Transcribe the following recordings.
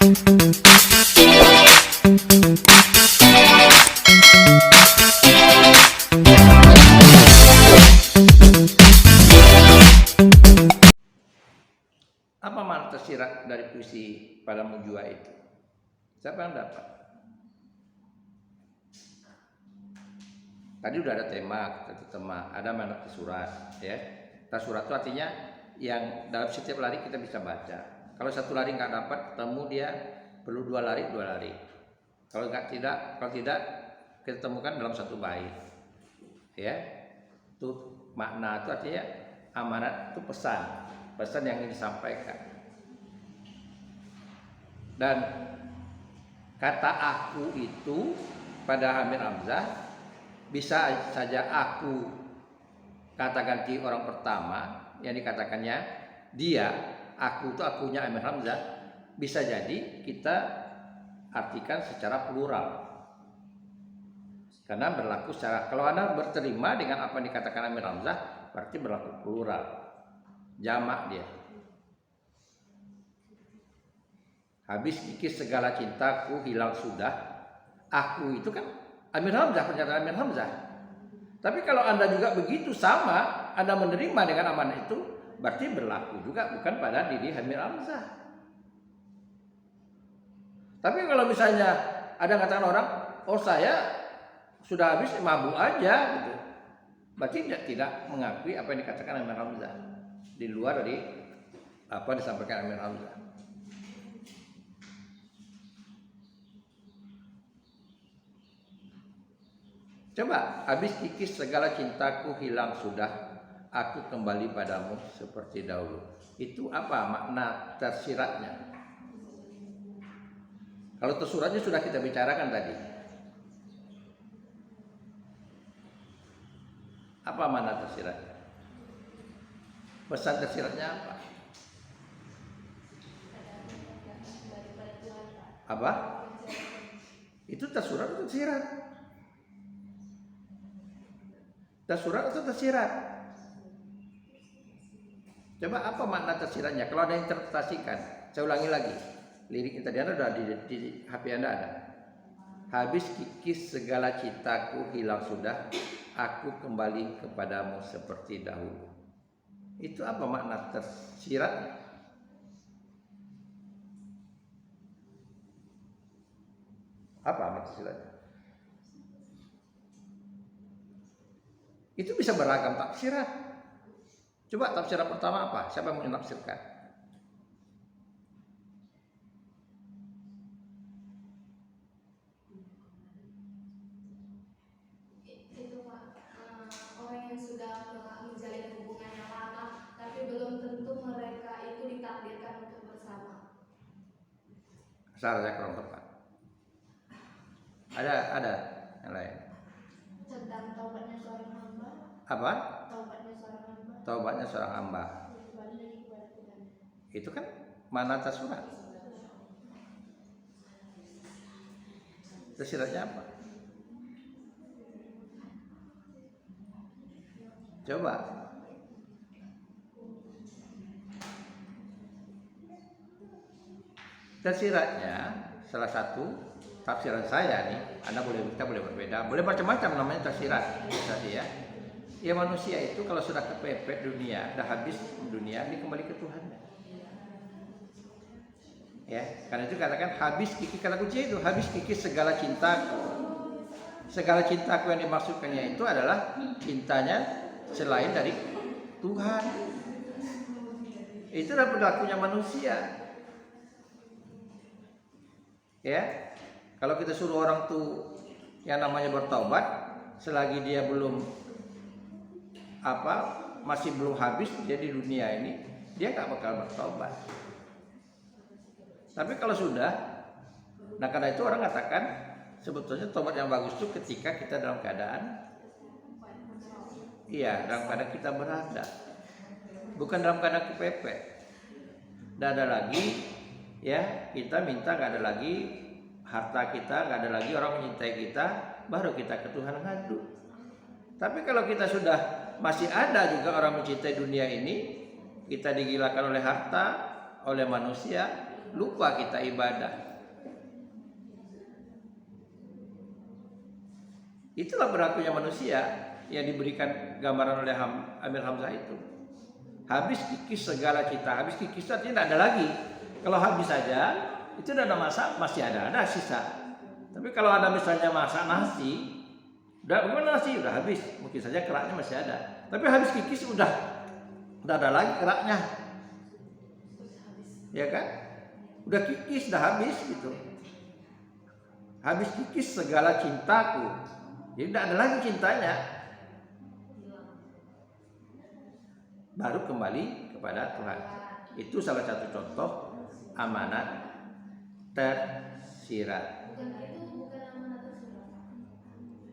Apa makna tersirat dari puisi Padamu Jua itu? Siapa yang dapat? Tadi udah ada tema, ada makna tersurat, ya. Tersurat itu artinya yang dalam setiap lari kita bisa baca. Kalau satu lari nggak dapat, ketemu dia perlu dua lari. Kalau tidak kita temukan dalam satu bait, ya. Itu makna itu artinya amanat itu pesan yang ingin disampaikan. Dan kata aku itu pada Amir Hamzah bisa saja aku kata ganti orang pertama yang dikatakannya dia, aku itu akunya Amir Hamzah, bisa jadi kita artikan secara plural. Karena berlaku secara, kalau Anda berterima dengan apa yang dikatakan Amir Hamzah, berarti berlaku plural. Jamak dia. Habis kikis segala cintaku hilang sudah. Aku itu kan Amir Hamzah, pernyataan Amir Hamzah. Tapi kalau Anda juga begitu sama, Anda menerima dengan amanah itu, berarti berlaku juga bukan pada diri Amir Hamzah. Tapi kalau misalnya ada katakan orang, oh saya sudah habis mabuk aja gitu. Berarti tidak mengakui apa yang dikatakan Amir Hamzah. Di luar dari apa disampaikan Amir Hamzah. Coba, habis kikis segala cintaku hilang sudah, aku kembali padamu seperti dahulu. Itu apa makna tersiratnya? Kalau tersuratnya sudah kita bicarakan tadi. Apa makna tersiratnya? Pesan tersiratnya apa? Apa? Itu tersurat atau tersirat? Tersurat atau tersirat? Coba apa makna tersiratnya? Kalau ada interpretasikan, saya ulangi lagi. Lirik tadi Anda ada di HP Anda ada. Habis kikis segala cintaku hilang sudah, aku kembali kepadamu seperti dahulu. Itu apa makna tersiratnya? Apa makna tersiratnya? Itu bisa beragam tafsiran. Coba tafsiran pertama apa? Siapa yang menafsirkan? Itu Pak, orang yang sudah menjalin hubungan yang lama, tapi belum tentu mereka itu ditakdirkan untuk bersama. Saya kurang tepat. Ada yang lain. Tentang taubatnya seorang hamba. Apa? Taubatnya seorang hamba. Taubatnya seorang hamba. Itu kan mana tersurat? Tersiratnya apa? Coba. Tersiratnya salah satu tafsiran saya nih, kita boleh berbeda, boleh macam-macam namanya tersirat tadi ya. Ya manusia itu kalau sudah kepepet dunia, dah habis dunia, dia kembali ke Tuhan. Ya, karena itu katakan habis kikis, kata kunci itu habis kikis segala cintaku. Segala cintaku yang dimaksudkannya itu adalah cintanya selain dari Tuhan. Itu adalah perilakunya manusia. Ya, kalau kita suruh orang tuh yang namanya bertobat, selagi dia belum masih belum habis dia di dunia ini, dia nggak bakal bertobat. Tapi kalau sudah, nah karena itu orang katakan sebetulnya tobat yang bagus itu ketika kita dalam keadaan, dalam keadaan kita berada, bukan dalam keadaan kepepet. Tidak ada lagi, ya kita minta nggak ada lagi harta kita, nggak ada lagi orang menyintai kita, baru kita ke Tuhan ngadu. Tapi kalau kita sudah masih ada juga orang mencintai dunia ini, kita digilakan oleh harta, oleh manusia, lupa kita ibadah. Itulah berlakunya manusia yang diberikan gambaran oleh Amir Hamzah itu. Habis kikis segala cita, habis kikis artinya tidak ada lagi. Kalau habis saja itu tidak ada masa, masih ada sisa. Tapi kalau ada misalnya masak nasi, udah gimana nasi udah habis, mungkin saja keraknya masih ada. Tapi habis kikis udah tidak ada lagi keraknya, ya kan? Udah kikis, udah habis gitu. Habis kikis segala cintaku, jadi tidak ada lagi cintanya. Baru kembali kepada Tuhan. Itu salah satu contoh amanat tersirat.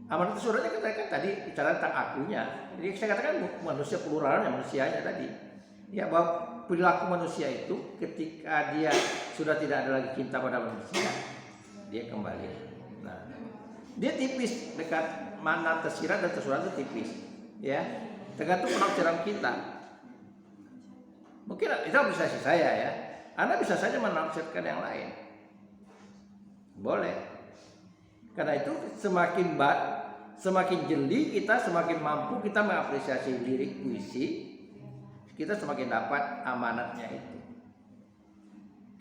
Amanat tersuratnya katakan tadi bicara tentang akunya. Jadi saya katakan manusia pluralnya, manusianya tadi. Ya, bahwa perilaku manusia itu ketika dia sudah tidak ada lagi cinta pada manusia, dia kembali. Nah, dia tipis dekat mana tersirat dan tersurat itu tipis. Ya, tergantung penafsiran kita. Mungkin itu apresiasi saya ya. Anda bisa saja menafsirkan yang lain. Boleh. Karena itu semakin jeli kita, semakin mampu kita mengapresiasi lirik puisi, kita semakin dapat amanatnya itu.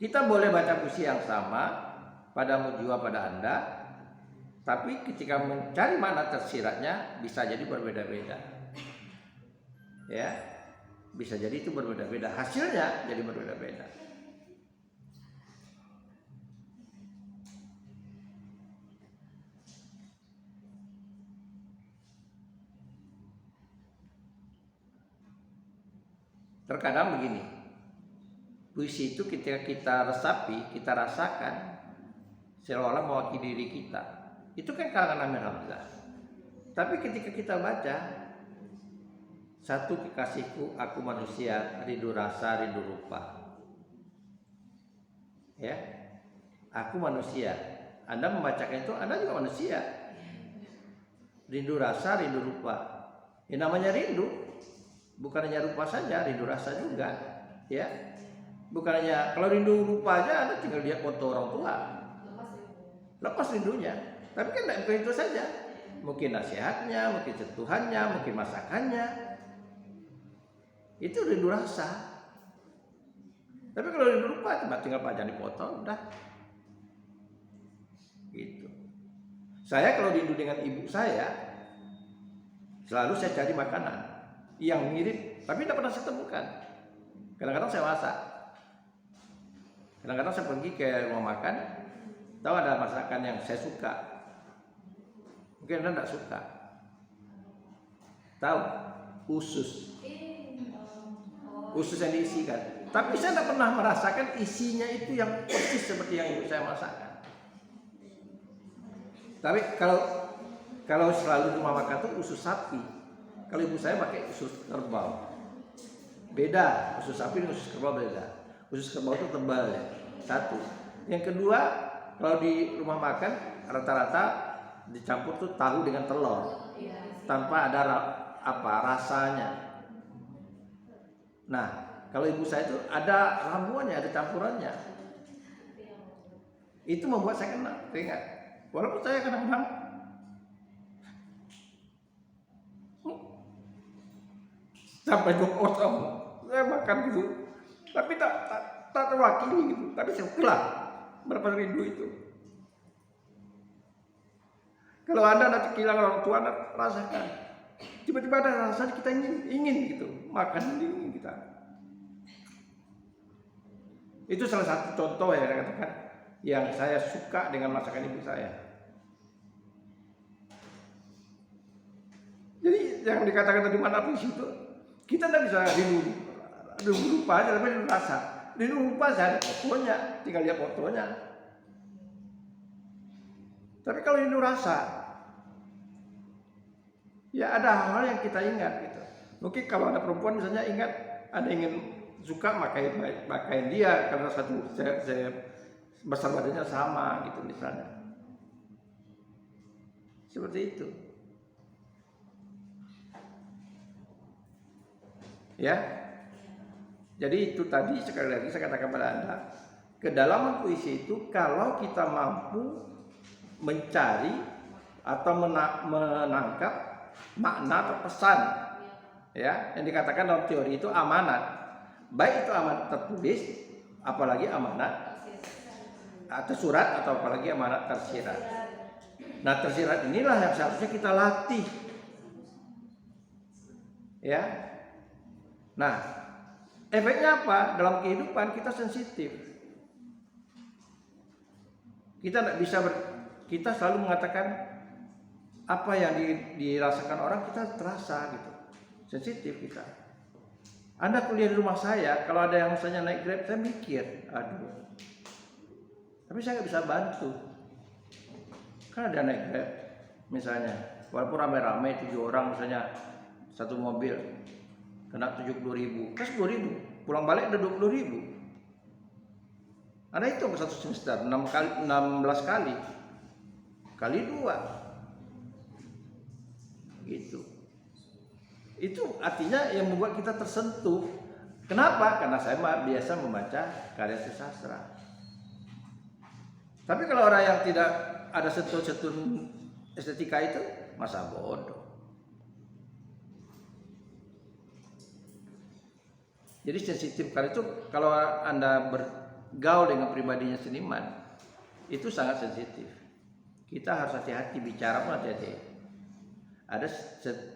Kita boleh baca puisi yang sama padamu jiwa pada Anda, tapi ketika mencari makna tersiratnya bisa jadi berbeda-beda. Ya, bisa jadi itu berbeda-beda. Hasilnya jadi berbeda-beda. Terkadang begini, puisi itu ketika kita resapi, kita rasakan seolah-olah mewakili diri kita. Itu kan karangan Amir Hamzah. Tapi ketika kita baca, satu kekasihku, aku manusia, rindu rasa, rindu rupa. Ya, aku manusia. Anda membacakan itu, Anda juga manusia. Rindu rasa, rindu rupa. Yang namanya rindu bukan hanya rupa saja, rindu rasa juga, ya. Bukan hanya kalau rindu rupa aja, Anda tinggal lihat foto orang tua, lepas rindunya. Tapi kan tidak begitu saja. Mungkin nasihatnya, mungkin sentuhannya, mungkin masakannya. Itu rindu rasa. Tapi kalau rindu rupa, cuma tinggal pajang di foto, udah. Gitu. Saya kalau rindu dengan ibu saya, selalu saya cari makanan yang mirip, tapi tidak pernah saya temukan. Kadang-kadang saya masak. Kadang-kadang saya pergi ke rumah makan, tahu ada masakan yang saya suka. Mungkin Anda tidak suka. Tahu? Usus. Usus yang diisikan. Tapi saya tidak pernah merasakan isinya itu yang persis seperti yang ibu saya masakan. Tapi kalau selalu di rumah makan itu usus sapi. Kalau ibu saya pakai usus kerbau, beda. Usus sapi dan usus kerbau beda. Usus kerbau itu tebal ya. Satu. Yang kedua, kalau di rumah makan rata-rata dicampur tuh tahu dengan telur, tanpa ada rasanya. Nah, kalau ibu saya itu ada ramuannya, ada campurannya. Itu membuat saya keingat. Walaupun saya kadang-kadang sampai 2 potong saya makan gitu, tapi tak terwakili gitu. Tapi saya okelah berapa rindu itu. Kalau Anda nanti kehilangan orang tua, Anda rasakan tiba-tiba ada rasa kita ingin gitu makan, ingin kita. Itu salah satu contoh ya, katakan yang saya suka dengan masakan ibu saya. Jadi yang dikatakan tadi mana di situ, kita tidak bisa rindu rupa aja, tapi rindu rasa. Rindu rupa saya ada fotonya, tinggal lihat fotonya. Tapi kalau rindu rasa, ya ada hal-hal yang kita ingat gitu. Mungkin kalau ada perempuan misalnya ingat ada ingin suka pakaian dia karena satu saya besar badannya sama gitu misalnya. Seperti itu. Ya. Jadi itu tadi sekali lagi saya katakan pada Anda, kedalaman puisi itu kalau kita mampu mencari atau menangkap makna atau pesan, ya, yang dikatakan dalam teori itu amanat. Baik itu amanat tertulis, apalagi amanat atau surat, atau apalagi amanat tersirat. Nah, tersirat inilah yang seharusnya kita latih, ya. Nah, efeknya apa? Dalam kehidupan kita sensitif. Kita tidak bisa kita selalu mengatakan apa yang dirasakan orang, kita terasa gitu. Sensitif kita. Anda kuliah di rumah saya, kalau ada yang misalnya naik Grab, saya mikir, aduh. Tapi saya nggak bisa bantu. Kan ada naik Grab, misalnya, walaupun ramai-ramai 7 orang misalnya satu mobil, kena 70.000, kan 10.000, pulang balik ada 20.000. Ada itu ke satu semester 16 kali, kali 2, gitu. Itu artinya yang membuat kita tersentuh. Kenapa? Karena saya biasa membaca karya sastra. Tapi kalau orang yang tidak ada sentuh-sentuh estetika itu, masa bodoh. Jadi sensitif karena itu, kalau Anda bergaul dengan pribadinya seniman, itu sangat sensitif. Kita harus hati-hati bicara pun hati-hati. Ada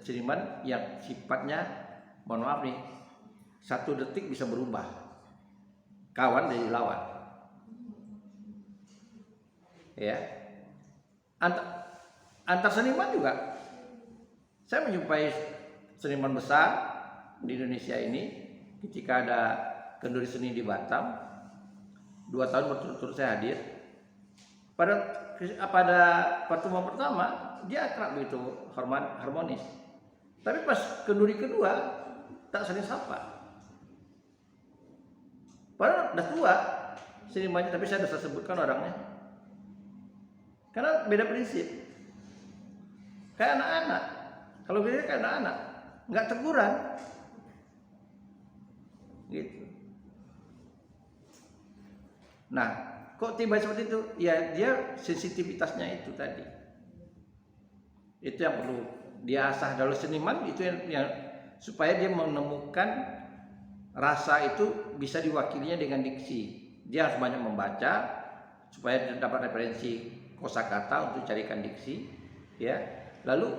seniman yang sifatnya, mohon maaf nih, 1 detik bisa berubah, kawan dari lawan, ya. Antar seniman juga, saya menjumpai seniman besar di Indonesia ini. Ketika ada kenduri seni di Batam, 2 tahun berturut-turut saya hadir. Pada pertemuan pertama dia akrab begitu, harmonis. Tapi pas kenduri kedua tak saling sapa. Padahal udah tua senimannya, tapi saya sudah sebutkan orangnya. Karena beda prinsip. Kayak anak-anak. Kalau beda kayak anak-anak, nggak teguran. Gitu. Nah, kok tiba seperti itu? Ya, dia sensitivitasnya itu tadi. Itu yang perlu dia asah dalam seniman, itu yang supaya dia menemukan rasa itu bisa diwakilinya dengan diksi. Dia harus banyak membaca supaya dia dapat referensi kosakata untuk carikan diksi, ya. Lalu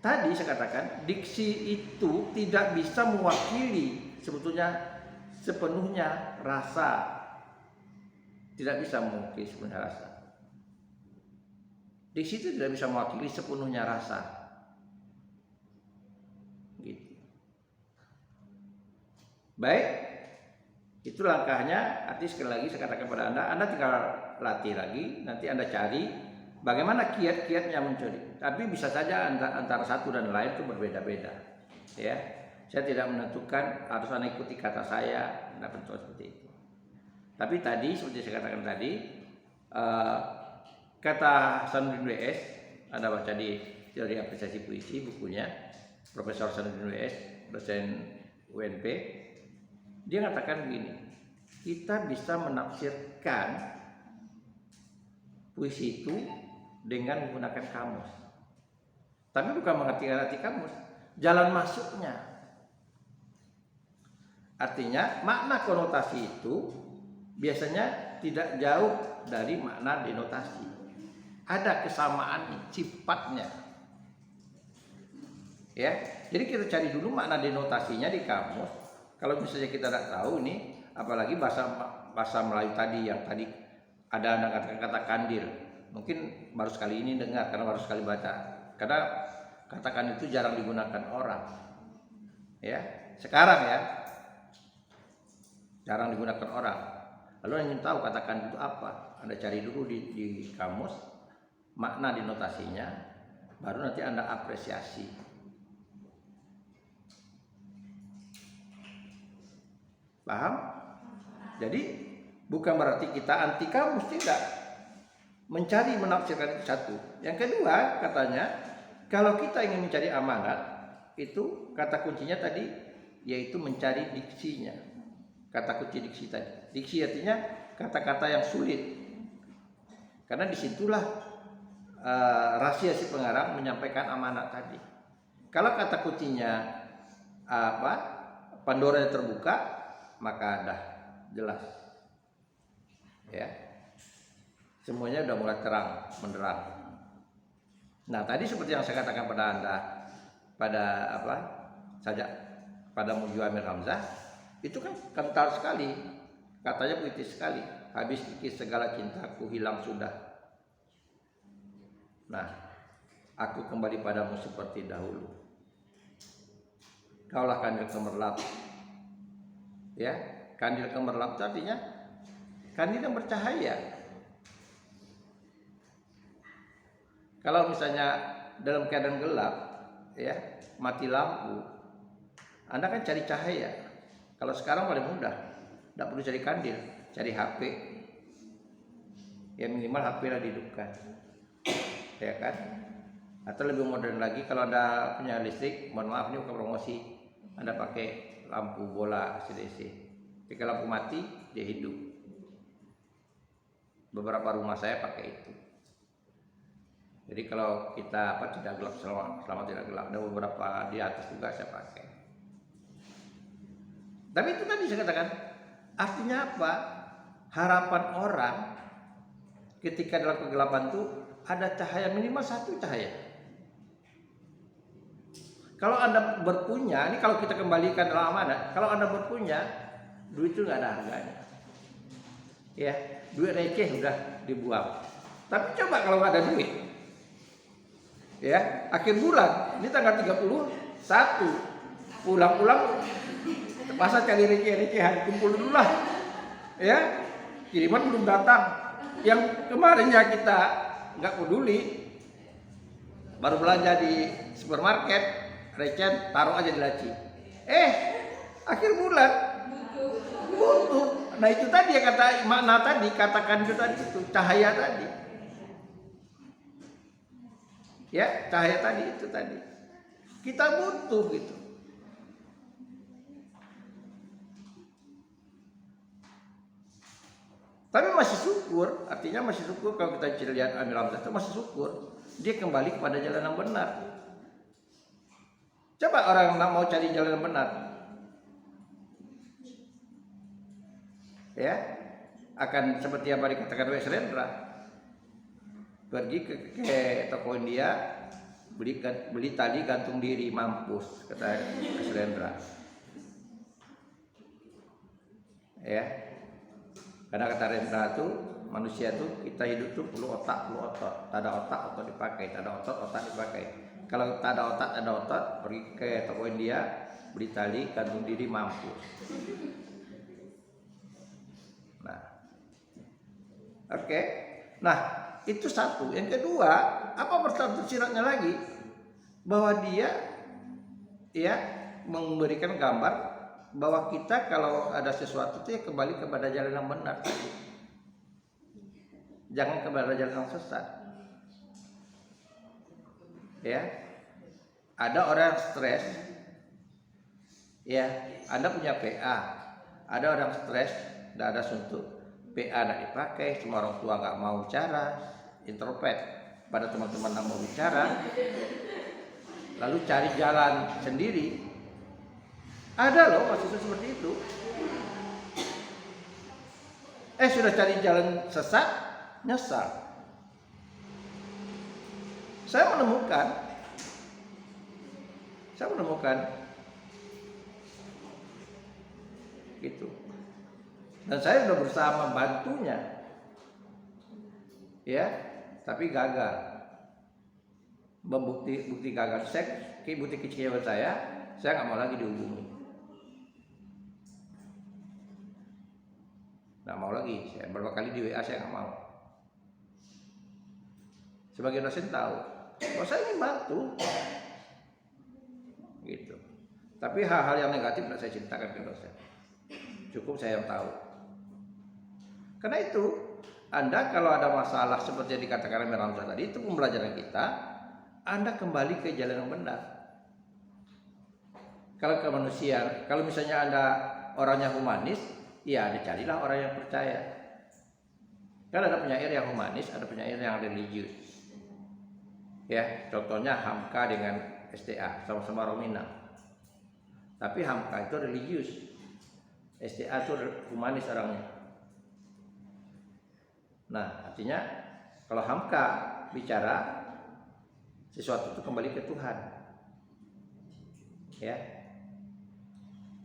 tadi saya katakan diksi itu tidak bisa mewakili sebetulnya sepenuhnya rasa. Tidak bisa mewakili sepenuhnya rasa. Diksi itu tidak bisa mewakili sepenuhnya rasa. Gitu. Baik, itu langkahnya. Arti sekali lagi saya katakan kepada Anda tinggal latih lagi. Nanti Anda cari bagaimana kiat-kiatnya mencuri. Tapi bisa saja antara satu dan lain itu berbeda-beda. Ya, saya tidak menentukan harus Anda ikuti kata saya, tidak betul seperti itu. Tapi tadi seperti saya katakan tadi, kata Hasanuddin W.S, Anda baca di Teori Apresiasi Puisi bukunya Profesor Hasanuddin W.S, dosen UNP, dia mengatakan begini, kita bisa menafsirkan puisi itu dengan menggunakan kamus. Tapi bukan mengerti kamus, jalan masuknya. Artinya makna konotasi itu biasanya tidak jauh dari makna denotasi. Ada kesamaan sifatnya. Ya, jadi kita cari dulu makna denotasinya di kamus. Kalau misalnya kita tidak tahu nih, apalagi bahasa Melayu tadi yang tadi ada kata kandil. Mungkin baru sekali ini dengar karena baru sekali baca. Karena katakan itu jarang digunakan orang. Ya, sekarang ya. Jarang digunakan orang. Lalu ingin tahu katakan itu apa? Anda cari dulu di kamus makna denotasinya, baru nanti Anda apresiasi. Paham? Jadi bukan berarti kita anti kamus, tidak. Mencari menafsirkan itu satu. Yang kedua katanya, kalau kita ingin mencari amanat, itu kata kuncinya tadi yaitu mencari diksinya. kata kunci diksi tadi. Diksi artinya kata-kata yang sulit. Karena disitulah rahasia si pengarang menyampaikan amanat tadi. Kalau kata kuncinya Pandora terbuka, maka dah jelas. Ya. Semuanya udah mulai terang, menderang. Nah, tadi seperti yang saya katakan pada Anda pada Muji Amir Hamzah, itu kan kental sekali. Katanya puitis sekali. Habis kikis segala cintaku hilang sudah. Nah, aku kembali padamu seperti dahulu. Kaulah kandil gemerlap. Ya, kandil gemerlap itu artinya kandil yang bercahaya. Kalau misalnya dalam keadaan gelap, ya, mati lampu, Anda kan cari cahaya. Kalau sekarang paling mudah, tidak perlu cari kandil, cari HP. Ya minimal HP lah dihidupkan, ya kan? Atau lebih modern lagi, kalau Anda punya listrik, mohon maaf ini bukan promosi, Anda pakai lampu bola CDC. Jika lampu mati, dia hidup. Beberapa rumah saya pakai itu. Jadi kalau kita tidak gelap, selama tidak gelap, ada beberapa di atas juga saya pakai. Tapi itu tadi saya katakan, artinya apa? Harapan orang ketika dalam kegelapan itu ada cahaya, minimal satu cahaya. Kalau Anda berpunya, ini kalau kita kembalikan dalam amanat, kalau Anda berpunya, duit itu nggak ada harganya. Ya, duit receh udah dibuang. Tapi coba kalau nggak ada duit, ya, akhir bulan, ini tanggal 31, pulang-pulang masa cari receh-recehan, kumpul dulu lah, ya, kiriman belum datang, yang kemarinnya kita nggak peduli, baru belanja di supermarket, receh taruh aja di laci, akhir bulan butuh. Nah itu tadi ya kata makna tadi, katakan itu tadi, itu cahaya tadi. Ya, cahaya tadi itu tadi. Kita butuh gitu. Tapi masih syukur, artinya masih syukur kalau kita lihat Amir Hamzah itu masih syukur. Dia kembali kepada jalan yang benar. Coba orang yang mau cari jalan yang benar, ya, akan seperti apa dikatakan oleh Srendra. Pergi ke toko India, beli tali gantung diri, mampus, kata Srendra. Ya, karena kata Rendra itu manusia itu kita hidup tuh perlu otak, perlu otot. Tak ada otak, otot dipakai. Tak ada otot, otak dipakai. Kalau tak ada otak, ada otot, pergi ke toko India, beli tali gantung diri, mampus. Nah, oke. Nah, itu satu. Yang kedua, apa berstatus siratnya lagi? Bahwa dia ya memberikan gambar bahwa kita kalau ada sesuatu itu ya kembali kepada jalan yang benar. Jangan kepada jalan yang sesat. Ya. Ada orang stres. Ya, Anda punya PA. Ada orang stres, tidak ada suntuk. PA tidak dipakai, semua orang tua nggak mau bicara, introvert. Pada teman-teman yang mau bicara, lalu cari jalan sendiri. Ada loh mahasiswa seperti itu. Sudah cari jalan sesat, nyesal. Saya menemukan gitu. Dan saya sudah berusaha membantunya. Ya, tapi gagal. Bukti gagal. Bukti kecewa saya nggak mau lagi dihubungi. Nggak mau lagi. Saya berapa kali di WA saya nggak mau. Sebagian dosen tahu. Kalau saya ingin bantu, gitu. Tapi hal-hal yang negatif tidak saya ceritakan ke dosen. Cukup saya yang tahu. Karena itu, Anda kalau ada masalah seperti yang dikatakan Amir Hamzah tadi, itu pembelajaran kita. Anda kembali ke jalan yang benar. Kalau ke manusia, kalau misalnya Anda orangnya humanis, Ya ada carilah orang yang percaya. Kan ada penyair yang humanis, ada penyair yang religius. Ya, contohnya Hamka dengan STA, sama-sama Rominang. Tapi Hamka itu religius, STA itu humanis orangnya. Nah, artinya kalau Hamka bicara sesuatu itu kembali ke Tuhan. Ya.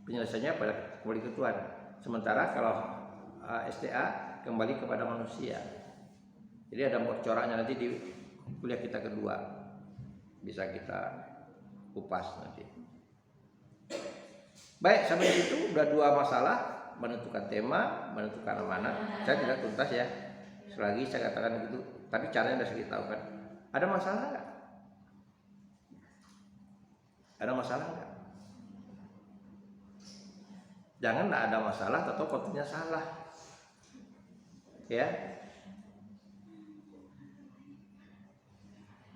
Penyelesaiannya kembali ke Tuhan. Sementara kalau STA kembali kepada manusia. Jadi ada coraknya nanti di kuliah kita kedua. Bisa kita kupas nanti. Baik, sampai di situ udah 2 masalah, menentukan tema, menentukan amanat. Saya tidak tuntas ya. Selagi saya katakan begitu, tapi caranya sudah saya tahu kan. Ada masalah nggak? Ada masalah nggak? Jangan nggak ada masalah atau kontennya salah, ya.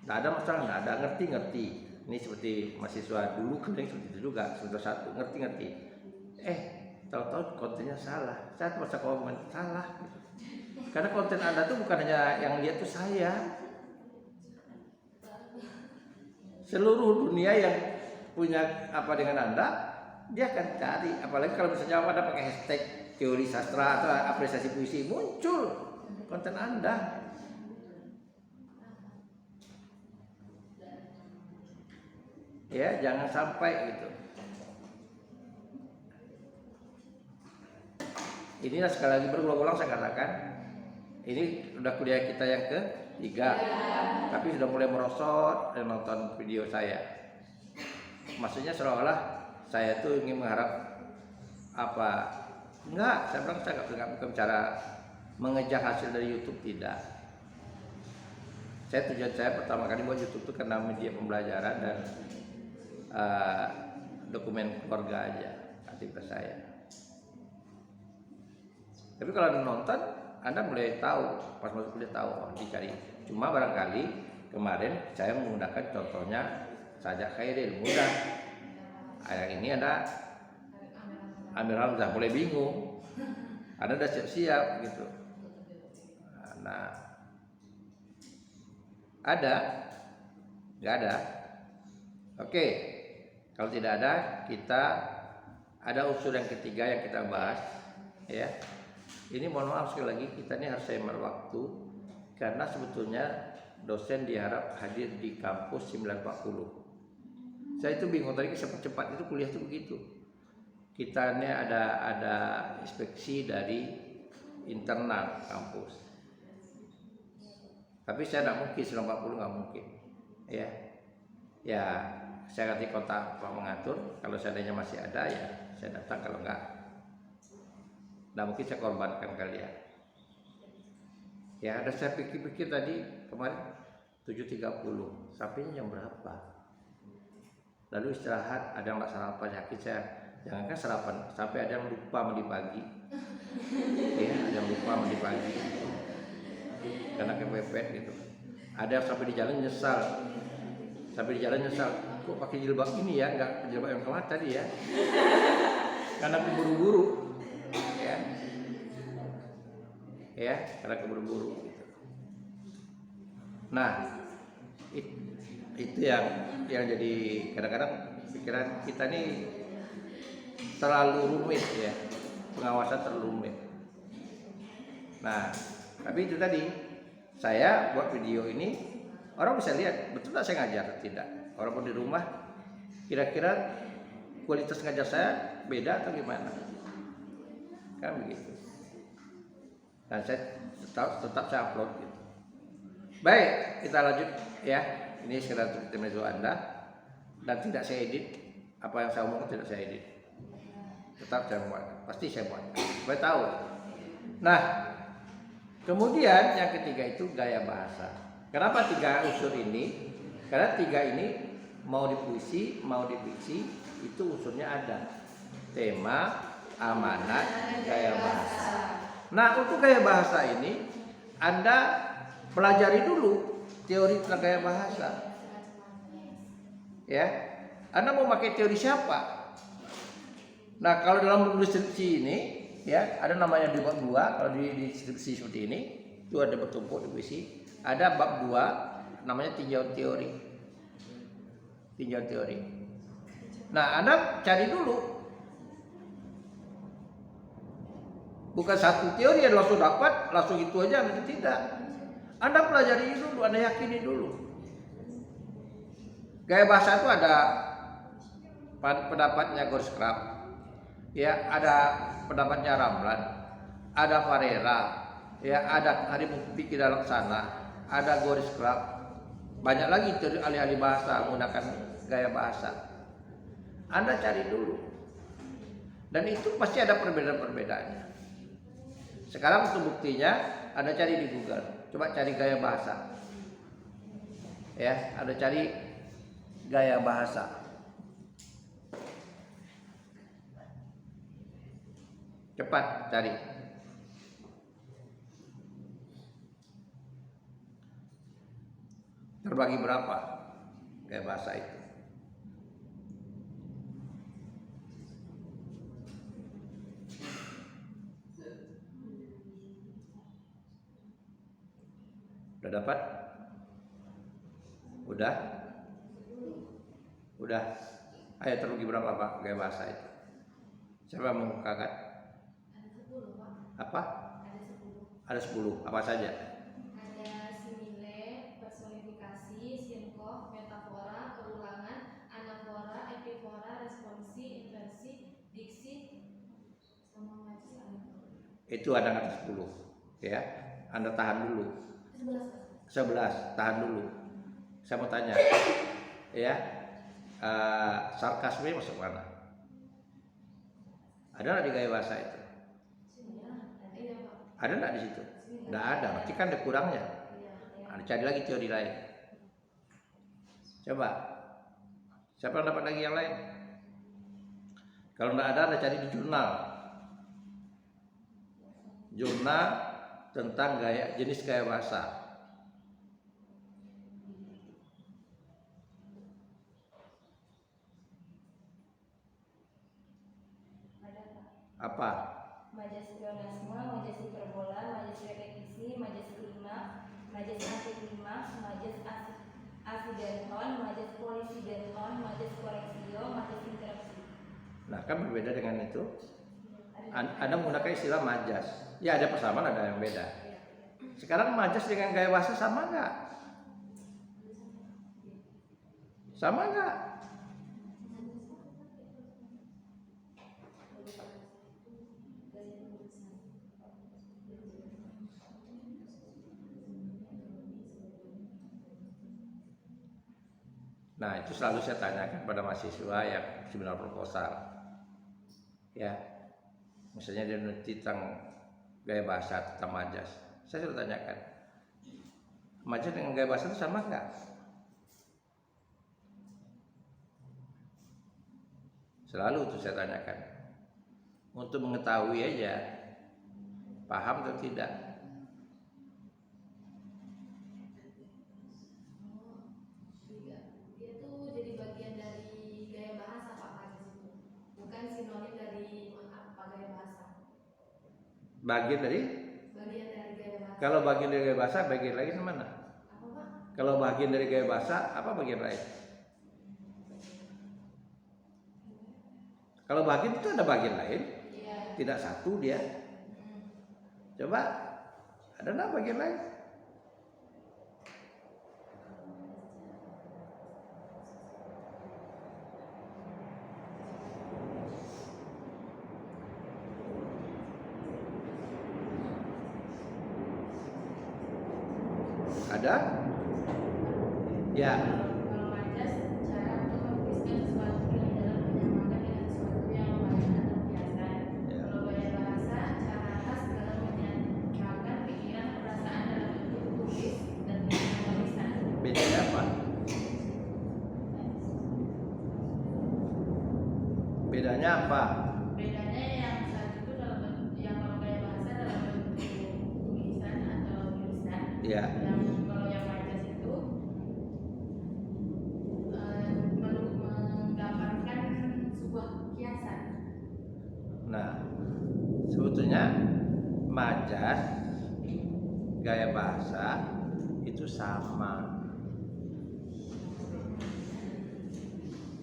Nggak ada masalah, nggak ada ngerti. Ini seperti mahasiswa dulu kan seperti itu juga, semester 1 ngerti. Tahu-tahu kontennya salah. Saya masa komen salah. Gitu. Karena konten Anda tuh bukan hanya yang lihat tuh saya. Seluruh dunia yang punya apa dengan Anda, dia akan cari. Apalagi kalau misalnya Anda pakai hashtag teori sastra atau apresiasi puisi, muncul konten Anda. Ya, jangan sampai gitu. Inilah sekali lagi berulang-ulang saya katakan, ini udah kuliah kita yang ke-3, tapi sudah mulai merosot dan nonton video saya. Maksudnya seolah-olah saya tuh ingin mengharap apa? Enggak, saya bilang saya nggak bicara mengejar hasil dari YouTube, tidak. Tujuan saya pertama kali buat YouTube itu karena media pembelajaran dan dokumen keluarga aja aktivitas saya. Tapi kalau Anda nonton, Anda boleh tahu pas masuk kuliah tahu dicari. Cuma barangkali kemarin saya menggunakan contohnya Sajak Khairil, mudah. Yang ini ada Amir Hamzah, boleh bingung. Anda udah siap-siap gitu. Nah, ada? Nggak ada? Oke, kalau tidak ada, kita ada unsur yang ketiga yang kita bahas, ya. Ini mohon maaf sekali lagi, kita ini harus hemat waktu karena sebetulnya dosen diharap hadir di kampus 9.40. Saya itu bingung tadi cepat-cepat itu kuliah itu begitu. Kita ini ada inspeksi dari internal kampus. Tapi saya tidak mungkin 9.40, nggak mungkin, ya. Ya, saya nanti kontak Pak mengatur. Kalau seandainya masih ada ya saya datang, kalau enggak, nah mungkin saya korbankan kalian. Ya, ada saya pikir-pikir tadi kemarin 7.30, sampainya jam berapa? Lalu istirahat, ada yang nggak sarapan, yakin saya jangankan sarapan, sampai ada yang lupa mandi pagi. Ya, ada yang lupa mandi pagi karena kepepet gitu. Ada yang sampai di jalan nyesal. Kok pakai jilbab ini ya, nggak jilbab yang kemarin tadi ya. Karena keburu-buru, ya, karena keburu-buru. Gitu. Nah, itu yang jadi kadang-kadang pikiran kita nih terlalu rumit ya, pengawasan terlalu rumit. Nah, tapi itu tadi saya buat video ini, orang bisa lihat betul tak saya ngajar, tidak. Orang pun di rumah kira-kira kualitas ngajar saya beda atau gimana, kan begitu. Dan saya tetap saya upload gitu. Baik, kita lanjut ya. Ini sekedar intermezzo Anda dan tidak saya edit. Apa yang saya omongkan tidak saya edit. Tetap saya buat, pasti saya buat. Supaya tahu. Nah, kemudian yang ketiga itu gaya bahasa. Kenapa 3 unsur ini? Karena 3 ini mau di puisi, mau di fiksi, itu unsurnya ada. Tema, amanat, gaya bahasa. Nah, untuk gaya bahasa ini Anda pelajari dulu teori tentang gaya bahasa. Ya. Anda mau pakai teori siapa? Nah, kalau dalam menulis skripsi ini ya ada namanya di bab 2 kalau di skripsi seperti ini itu ada bertumpuk di puisi. Ada bab 2 namanya tinjauan teori. Nah, Anda cari dulu. Bukan satu teori yang langsung dapat, langsung itu aja, tidak. Anda pelajari dulu, Anda yakini dulu. Gaya bahasa itu ada pendapatnya Goreskrap, ya, ada pendapatnya Ramlan, ada Varela, ya, ada Hari Mukti dalam sana, ada Goreskrap, banyak lagi teori ahli-ahli bahasa menggunakan gaya bahasa. Anda cari dulu, dan itu pasti ada perbedaan-perbedaannya. Sekarang untuk buktinya, Anda cari di Google, coba cari gaya bahasa, ya, Anda cari gaya bahasa. Cepat cari. Terbagi berapa gaya bahasa itu? Udah dapat? Udah. Ayo terbagi berapa Pak gaya bahasa itu? Siapa yang mengungkapkan? Apa? Ada 10. Apa saja? Ada simile, personifikasi, sinkoh, metafora, perulangan, anafora, epifora, responsi, inversi, diksi, sama macam. Itu ada 10, ya. Anda tahan dulu. 11, tahan dulu. Saya mau tanya, ya, sarkasme masuk mana? Ada nggak di gaya bahasa itu? Ada nggak di situ? Nggak ada, berarti kan ada kurangnya. Anda cari lagi teori lain. Coba, siapa yang dapat lagi yang lain? Kalau nggak ada, Anda cari di jurnal tentang jenis gaya bahasa. Apa? Majas pleonasme, majas hiperbola, majas repetisi, majas klimaks, majas antiklimaks, majas asidenton, majas polisidenton, majas koreksio, majas interupsi. Nah, kan berbeda dengan itu. Anda menggunakan istilah majas. Ya, ada persamaan, ada yang beda. Sekarang majas dengan gaya bahasa sama nggak? Sama nggak? Nah, itu selalu saya tanyakan pada mahasiswa yang seminar proposal. Ya, misalnya dia meneliti tentang gaya bahasa, tentang majas. Saya selalu tanyakan, majas dengan gaya bahasa itu sama nggak? Selalu itu saya tanyakan. Untuk mengetahui aja, paham atau tidak. Bagian dari gaya bahasa. Kalau bagian dari gaya bahasa, bagian lain mana? Apa Pak? Kalau bagian dari gaya bahasa, apa bagian lain? Kalau bagian itu ada bagian lain, Iya. tidak satu dia. Coba, ada nggak bagian lain? Ada? Ya. Kalau majas cara untuk menuliskan sesuatu yang dalam menyamakan dengan sesuatu yang lain atau kiasan. Ya. Kalau gaya bahasa cara khas dalam menyamakan pikiran perasaan dalam bentuk tulis dan tulisan. Bedanya apa? Bedanya apa? Bedanya yang satu itu dalam bentuk, yang kalau gaya bahasa dalam bentuk tulisan atau tulisan. Ya. Yang kalau yang majas itu menggambarkan sebuah kiasan. Nah, sebetulnya gaya bahasa itu sama.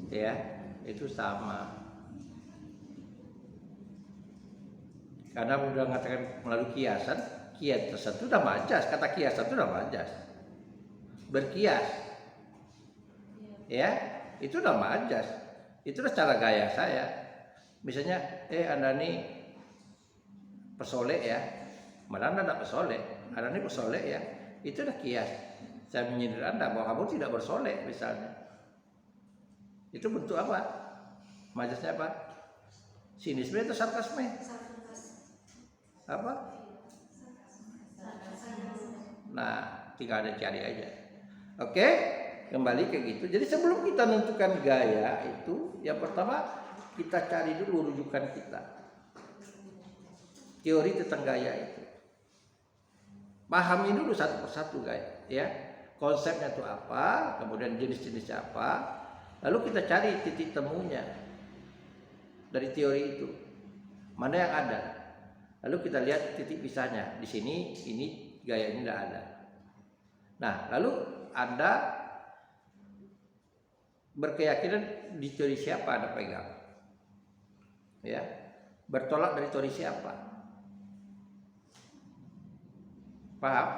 Ya, itu sama. Karena udah mengatakan melalui kiasan itu udah majas, kata kiasan itu udah majas. Berkias. Ya, itu udah majas. Itu udah cara gaya saya. Misalnya, Anda nih pesolek ya. Malah Anda tidak pesolek. Anda nih pesolek ya. Itu udah kias. Saya menyindir Anda bahwa kamu tidak bersolek misalnya. Itu bentuk apa? Majasnya apa? Sinisme atau sarkasme? Apa? Nah, tinggal ada cari aja. Oke, kembali ke gitu. Jadi sebelum kita menentukan gaya itu, yang pertama kita cari dulu rujukan kita. Teori tentang gaya itu. Pahami dulu satu persatu gaya, ya. Konsepnya itu apa, kemudian jenis-jenisnya apa. Lalu kita cari titik temunya dari teori itu. Mana yang ada? Lalu kita lihat titik pisahnya. Di sini ini gaya ini tidak ada. Nah, lalu Anda berkeyakinan di teori siapa Anda pegang? Ya, bertolak dari teori siapa? Paham?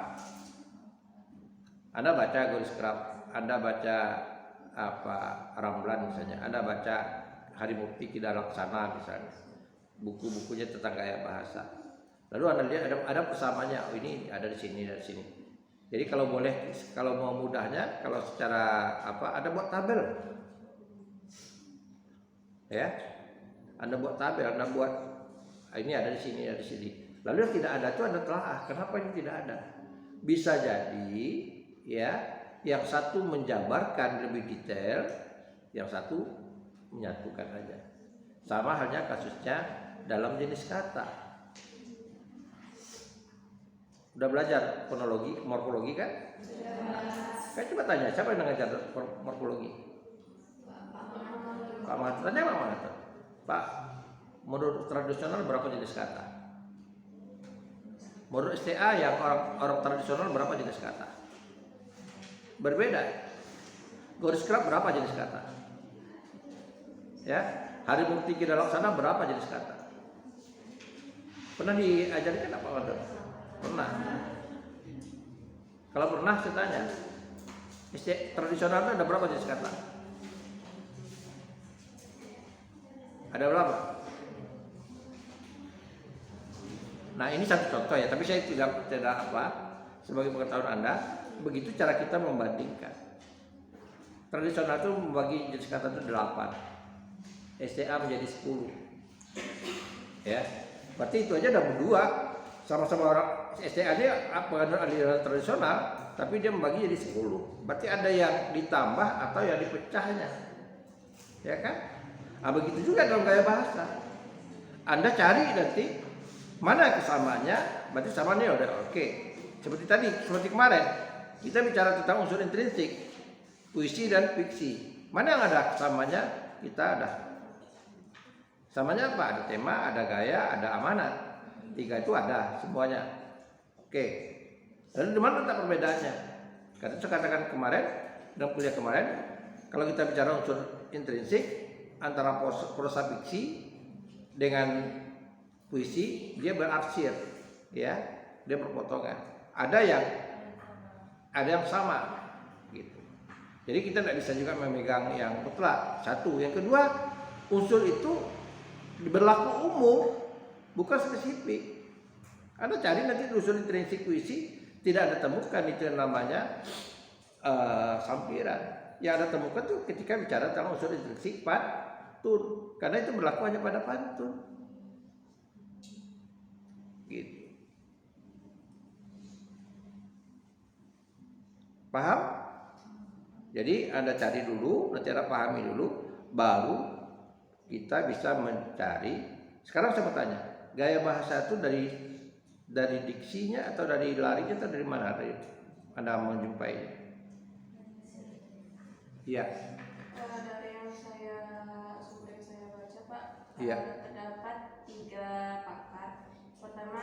Anda baca Goris Krab, Anda baca Ramlan misalnya, Anda baca Harimurti Ki Laksana misalnya, buku-bukunya tentang gaya bahasa. Lalu Anda lihat ada persamaannya, oh ini ada di sini, dari sini. Jadi kalau boleh, kalau mau mudahnya, kalau secara Anda buat tabel, ya, Anda buat tabel, Anda buat ini ada di sini, ada di sini. Lalu yang tidak ada itu Anda telah, kenapa ini tidak ada? Bisa jadi, ya, yang satu menjabarkan lebih detail, yang satu menyatukan aja. Sama halnya kasusnya dalam jenis kata. Udah belajar fonologi, morfologi kan? Saya coba tanya, siapa yang ngajar morfologi? Pak Mahathir, tanya Pak Mahathir. Pak, menurut tradisional berapa jenis kata? Menurut STA yang orang tradisional berapa jenis kata? Berbeda. Goris Krab berapa jenis kata? Ya, Harimurti Ki Laksana berapa jenis kata? Pernah diajarkan apa Pak? Pernah. Kalau pernah saya tanya, tradisional itu ada berapa jenis kata? Ada berapa? Nah ini satu contoh ya, tapi saya tidak sebagai pengetahuan Anda, begitu cara kita membandingkan. Tradisional itu membagi jenis kata itu 8, STA menjadi 10. Ya, berarti itu aja ada berdua, sama-sama orang STA dia aliran tradisional, tapi dia membagi jadi 10. Berarti ada yang ditambah atau yang dipecahnya, ya kan? Nah, begitu juga dalam gaya bahasa. Anda cari nanti mana kesamaannya, berarti samaannya udah oke. Seperti tadi, seperti kemarin kita bicara tentang unsur intrinsik, puisi dan fiksi. Mana yang ada kesamaannya? Kita ada. Samanya apa? Ada tema, ada gaya, ada amanat. 3 itu ada semuanya. Oke. Lalu di mana letak perbedaannya? Karena saya katakan kemarin, dalam kuliah kemarin, kalau kita bicara unsur intrinsik antara prosa fiksi dengan puisi, dia berarsir, ya, dia berpotongan. Ada yang sama, gitu. Jadi kita tidak bisa juga memegang yang mutlak. Satu, yang kedua, unsur itu berlaku umum, bukan spesifik. Anda cari nanti unsur intrinsik puisi, tidak ada temukan itu yang namanya sampiran. Yang ada temukan tuh ketika bicara tentang unsur intrinsik pantun, karena itu berlaku hanya pada pantun. Gitu. Paham? Jadi Anda cari dulu, nanti Anda pahami dulu, baru kita bisa mencari. Sekarang saya mau tanya, gaya bahasa itu dari diksinya atau dari larinya atau dari mana Anda menjumpai? Iya. Dari yang sumber yang saya baca Pak, Iya. terdapat 3 pakar. pertama,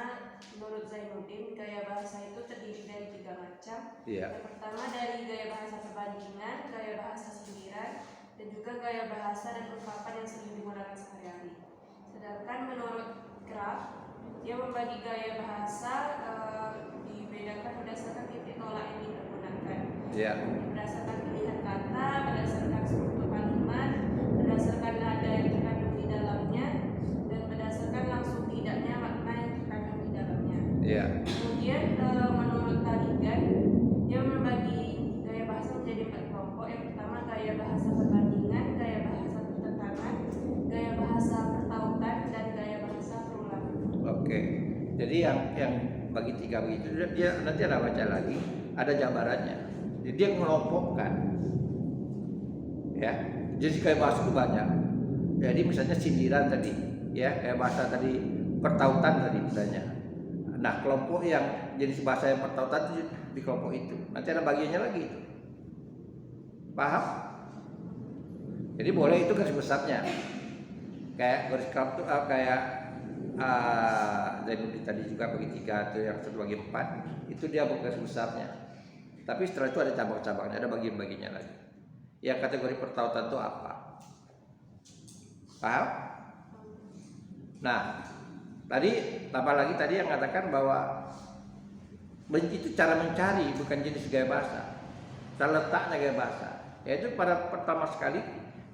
menurut Zainuddin, gaya bahasa itu terdiri dari 3 macam. Iya. Yang pertama dari gaya bahasa perbandingan, gaya bahasa sindiran, dan juga gaya bahasa dan ungkapan yang sering digunakan sehari-hari. Sedangkan menurut Graf, dia membagi gaya bahasa dibedakan berdasarkan titik tolak yang digunakan. Iya. Berdasarkan pilihan kata, berdasarkan struktur kalimat, berdasarkan nada yang terkandung di dalamnya, dan berdasarkan langsung tidaknya makna yang terkandung di dalamnya. Iya. Kemudian menurut Taligan, dia membagi gaya bahasa menjadi 4 kelompok. Yang pertama gaya bahasa perbandingan, gaya bahasa pertentangan, gaya bahasa pertautan, dan gaya bahasa perulangan. Oke. Jadi yang bagi 3 begitu dia nanti ada baca lagi, ada jabarannya. Jadi dia mengelompokkan. Ya. Jadi gaya bahasa itu banyak. Jadi misalnya sindiran tadi, ya, gaya bahasa tadi pertautan tadi misalnya. Nah, kelompok yang jenis bahasa yang pertautan itu di kelompok itu. Nanti ada bagiannya lagi itu. Paham? Jadi boleh itu garis besarnya. Kayak garis itu kayak Zainuddin tadi juga bagi 3 atau yang satu bagi 4 itu dia garis besarnya. Tapi setelah itu ada cabang-cabangnya, ada bagian-bagiannya lagi. Yang kategori pertautan itu apa? Paham? Nah, tadi tambah lagi tadi yang mengatakan bahwa itu cara mencari, bukan jenis gaya bahasa. Cara letaknya gaya bahasa. Yaitu pada pertama sekali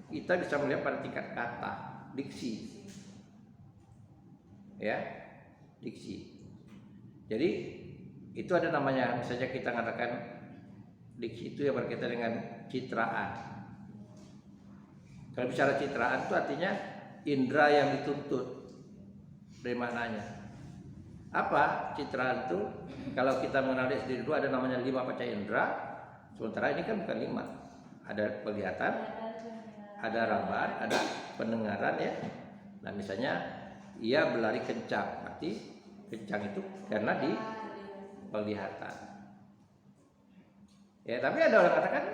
kita bisa melihat pada tingkat kata, diksi. Ya, diksi. Jadi itu ada namanya, misalnya kita mengatakan diksi itu yang berkaitan dengan citraan. Kalau bicara citraan itu artinya indera yang dituntut dari maknanya. Apa citraan itu? Kalau kita mengenal dari dulu ada namanya 5 panca indera. Sementara ini kan bukan 5. Ada penglihatan, ada raban, ada pendengaran ya. Nah misalnya ia berlari kencang, berarti kencang itu karena di penglihatan. Ya tapi ada orang katakan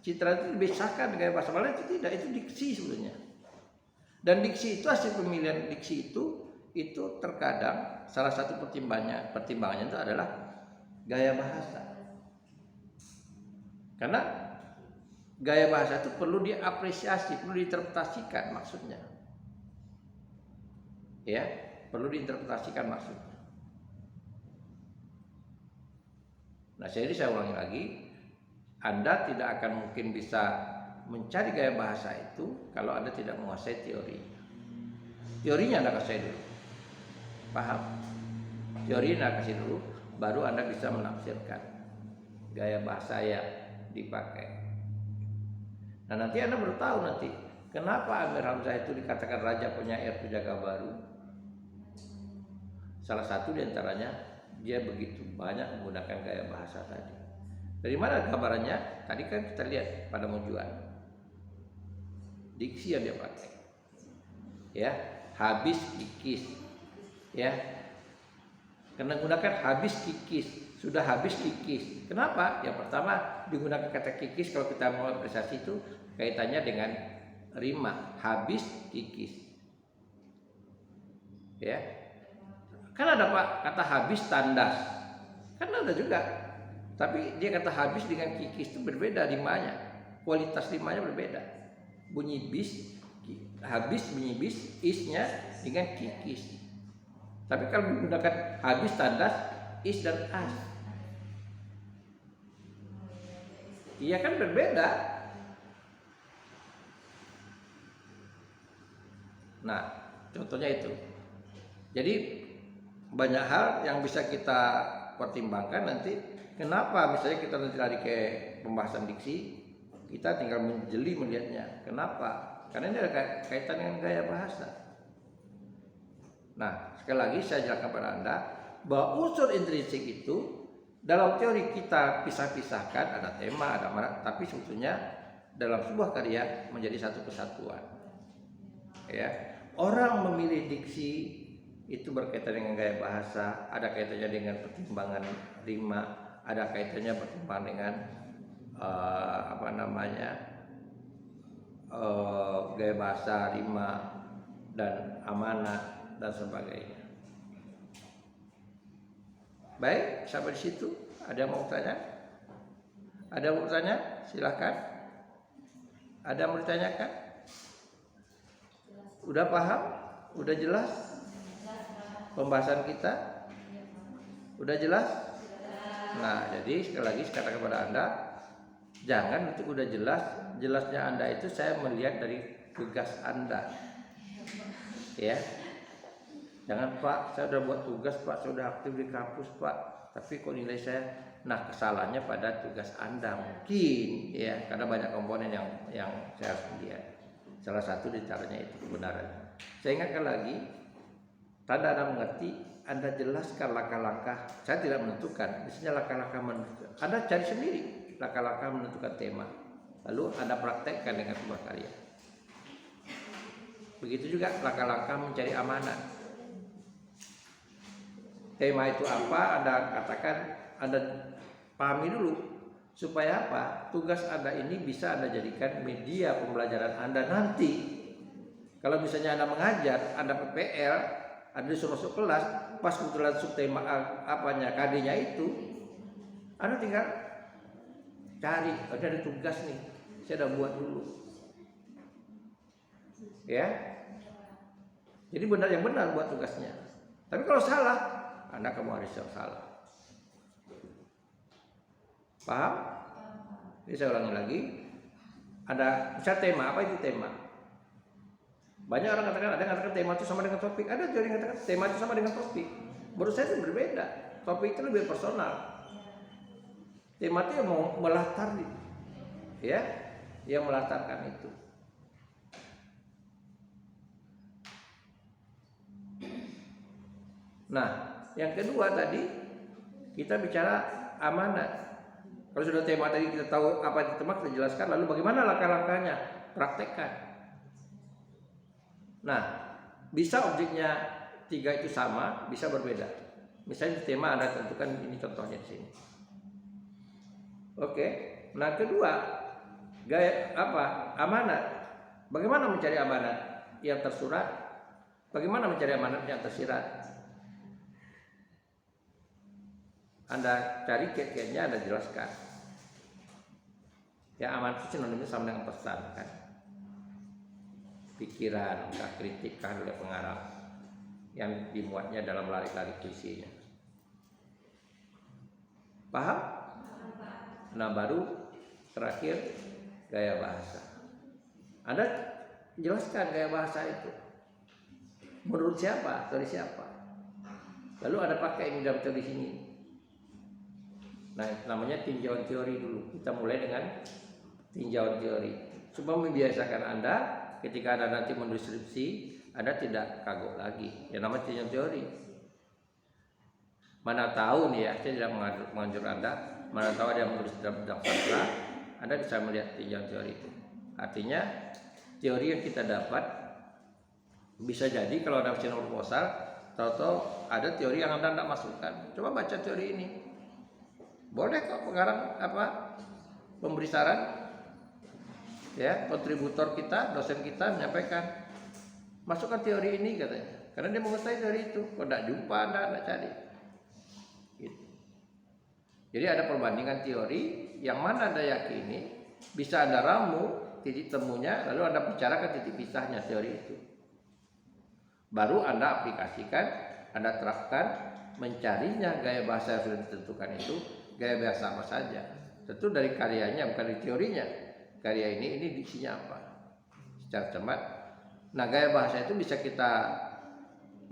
citra itu dipisahkan gaya bahasa Malaysia, itu tidak, itu diksi sebenarnya. Dan diksi itu hasil pemilihan diksi itu terkadang salah satu pertimbangannya itu adalah gaya bahasa. Karena gaya bahasa itu perlu diapresiasi, perlu diinterpretasikan maksudnya. Ya, perlu diinterpretasikan maksudnya. Nah, jadi saya ulangi lagi, Anda tidak akan mungkin bisa mencari gaya bahasa itu kalau Anda tidak menguasai teori. Teorinya Anda kasih dulu. Paham? Teori Anda kasih dulu, baru Anda bisa menafsirkan gaya bahasa yang dipakai. Nah, nanti Anda baru tahu nanti kenapa Amir Hamzah itu dikatakan raja penyair penjaga baru. Salah satu diantaranya dia begitu banyak menggunakan gaya bahasa tadi. Dari mana gambarannya? Tadi kan kita lihat pada Mojuan. Diksi yang dia pakai. Ya, habis kikis. Ya. Karena menggunakan habis kikis, sudah habis kikis. Kenapa? Yang pertama digunakan kata kikis kalau kita mau apresiasi itu kaitannya dengan rima, habis kikis. Ya. Kan ada Pak kata habis tandas. Kan ada juga. Tapi dia kata habis dengan kikis itu berbeda rimanya. Kualitas rimanya berbeda. Bunyi bis, habis bunyi bis, isnya dengan kikis. Tapi kalau menggunakan habis tandas, is dan as. Iya kan berbeda. Nah, contohnya itu. Jadi banyak hal yang bisa kita pertimbangkan nanti. Kenapa misalnya kita nanti lari ke pembahasan diksi, kita tinggal menjeli melihatnya. Kenapa? Karena ini ada kaitan dengan gaya bahasa. Nah, sekali lagi saya jelaskan pada Anda bahwa unsur intrinsik itu dalam teori kita pisah-pisahkan, ada tema, ada makna, tapi sebetulnya dalam sebuah karya menjadi satu kesatuan. Ya, orang memilih diksi itu berkaitan dengan gaya bahasa, ada kaitannya dengan pertimbangan rima, ada kaitannya pertimbangan dengan gaya bahasa, rima dan amanah dan sebagainya. Baik, sampai di situ. Ada yang mau tanya? Ada yang mau tanya? Silahkan. Ada yang mau ditanyakan? Udah paham? Udah jelas? Pembahasan kita? Udah jelas? Nah, jadi sekali lagi saya katakan kepada Anda, jangan untuk udah jelas. Jelasnya Anda itu saya melihat dari tugas Anda. Ya. Jangan, Pak, saya udah buat tugas, Pak, saya udah aktif di kampus, Pak, tapi kok nilai saya, nah kesalahannya pada tugas Anda mungkin, ya, karena banyak komponen yang saya harus lihat. Salah satu di caranya itu kebenaran. Saya ingatkan lagi, tanda Anda mengerti, Anda jelaskan langkah-langkah. Saya tidak menentukan, misalnya langkah-langkah menentukan. Anda cari sendiri langkah-langkah menentukan tema, lalu Anda praktekkan dengan sebuah karya. Begitu juga langkah-langkah mencari amanat. Tema itu apa, Anda katakan, Anda pahami dulu. Supaya apa? Tugas Anda ini bisa Anda jadikan media pembelajaran Anda nanti. Kalau misalnya Anda mengajar, Anda PPL, Anda disuruh masuk kelas, pas kebetulan subtema apanya, KD-nya itu, Anda tinggal cari, ada tugas nih, saya udah buat dulu. Ya. Jadi benar yang benar buat tugasnya. Tapi kalau salah, Anda kamu harus yang salah. Paham? Jadi saya ulangi lagi. Ada misal tema, apa itu tema? Banyak orang katakan, ada yang katakan tema itu sama dengan topik. Ada juga yang katakan tema itu sama dengan topik. Menurut saya itu berbeda. Topik itu lebih personal. Tema itu yang mau melatar, ya, yang melatarkan itu. Nah, yang kedua tadi kita bicara amanat. Kalau sudah tema tadi kita tahu apa itu tema, kita jelaskan. Lalu bagaimana langkah-langkahnya? Praktekkan. Nah, bisa objeknya 3 itu sama, bisa berbeda. Misalnya tema Anda tentukan, ini contohnya di sini. Oke. Nah, kedua, gaya apa? Amanat. Bagaimana mencari amanat yang tersurat? Bagaimana mencari amanat yang tersirat? Anda cari kiat-kiatnya, Anda jelaskan. Ya, amanat itu sinonimnya sama dengan pesan, kan? Pikiran, kritik, oleh pengarang yang dimuatnya dalam lari-lari puisinya. Paham? Nah, baru terakhir gaya bahasa. Anda jelaskan gaya bahasa itu. Menurut siapa? Dari siapa? Lalu Anda pakai ini dalam teori sini. Nah, namanya tinjauan teori dulu. Kita mulai dengan tinjauan teori. Supaya membiasakan Anda ketika Anda nanti menulis skripsi, Anda tidak kagok lagi. Yang namanya tinjauan teori. Mana tahu nih ya, saya tidak menganjur Anda, mana tahu ada yang menulis dalam sastra, Anda bisa melihat tinjauan teori itu. Artinya teori yang kita dapat bisa jadi kalau Anda bikin proposal, tahu-tahu ada teori yang Anda tidak masukkan. Coba baca teori ini. Boleh kok pengarang pemberi saran, ya, kontributor kita, dosen kita menyampaikan, masukkan teori ini katanya, karena dia mengetahui teori itu. Kalau tidak jumpa Anda cari. Gitu. Jadi ada perbandingan teori yang mana Anda yakini bisa Anda ramu titik temunya, lalu Anda bicarakan titik pisahnya teori itu. Baru Anda aplikasikan, Anda terapkan, mencarinya gaya bahasa yang sudah ditentukan itu. Gaya bahasa apa saja, tentu dari karyanya, bukan dari teorinya. Karya ini diksinya apa secara cermat. Nah, gaya bahasa itu bisa kita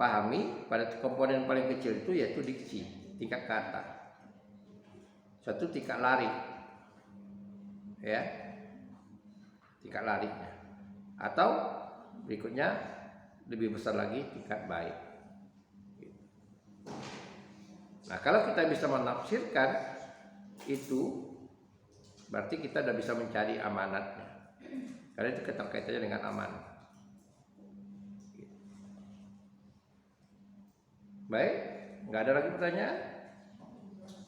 pahami pada komponen paling kecil itu, yaitu diksi, tingkat kata, suatu tingkat lari, ya, tingkat larinya. Atau berikutnya lebih besar lagi, tingkat bait. Nah, kalau kita bisa menafsirkan itu, berarti kita sudah bisa mencari amanatnya, karena itu keterkaitannya dengan amanat. Baik, nggak ada lagi pertanyaan?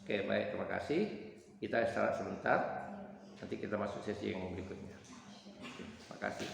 Oke, baik, terima kasih. Kita istirahat sebentar, nanti kita masuk sesi yang berikutnya. Terima kasih.